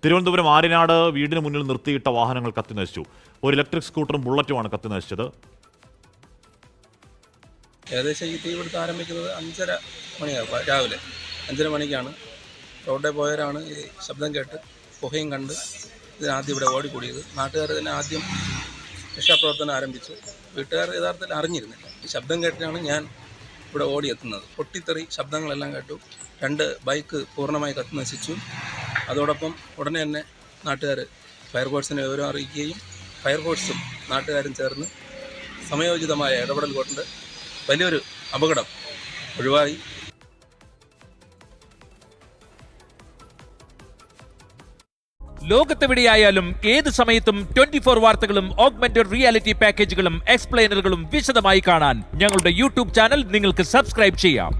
തിരുവനന്തപുരം ആര്യനാട് വീടിന് മുന്നിൽ നിർത്തിയിട്ട വാഹനങ്ങൾ കത്തിനശിച്ചു. ഒരു ഇലക്ട്രിക് സ്കൂട്ടറും ബുള്ളറ്റുമാണ് കത്തിനശിച്ചത്. ഏകദേശം ഈ തീപിടുത്തം ആരംഭിക്കുന്നത് 5:30 മണിയാണ്, രാവിലെ 5:30 മണിക്കാണ്. റോഡിൽ പോയവരാണ് ഈ ശബ്ദം കേട്ട് പുകയും കണ്ട് ഇതിനാദ്യം ഇവിടെ ഓടിക്കൂടിയത്. നാട്ടുകാർ തന്നെ ആദ്യം രക്ഷാപ്രവർത്തനം ആരംഭിച്ചു. വീട്ടുകാർ യഥാർത്ഥത്തിൽ അറിഞ്ഞിരുന്നില്ല. ഈ ശബ്ദം കേട്ടിട്ടാണ് ഞാൻ ഇവിടെ ഓടിയെത്തുന്നത്. പൊട്ടിത്തെറി ശബ്ദങ്ങളെല്ലാം കേട്ടു. 2 ബൈക്ക് പൂർണ്ണമായി കത്തിനശിച്ചു. അതോടൊപ്പം ഉടനെ തന്നെ നാട്ടുകാർ ഫയർഫോഴ്സിനെ വിവരം അറിയിക്കുകയും ഫയർഫോഴ്സും നാട്ടുകാരും ചേർന്ന് സമയോചിതമായ ഇടപെടൽ കൊണ്ട് വലിയൊരു അപകടം ഒഴിവായി. ലോകത്തെവിടെയായാലും ഏത് സമയത്തും 24 വാർത്തകളും ഓഗ്മെന്റഡ് റിയാലിറ്റി പാക്കേജുകളും എക്സ്പ്ലെയിനറുകളും വിശദമായി കാണാൻ ഞങ്ങളുടെ യൂട്യൂബ് ചാനൽ നിങ്ങൾക്ക് സബ്സ്ക്രൈബ് ചെയ്യാം.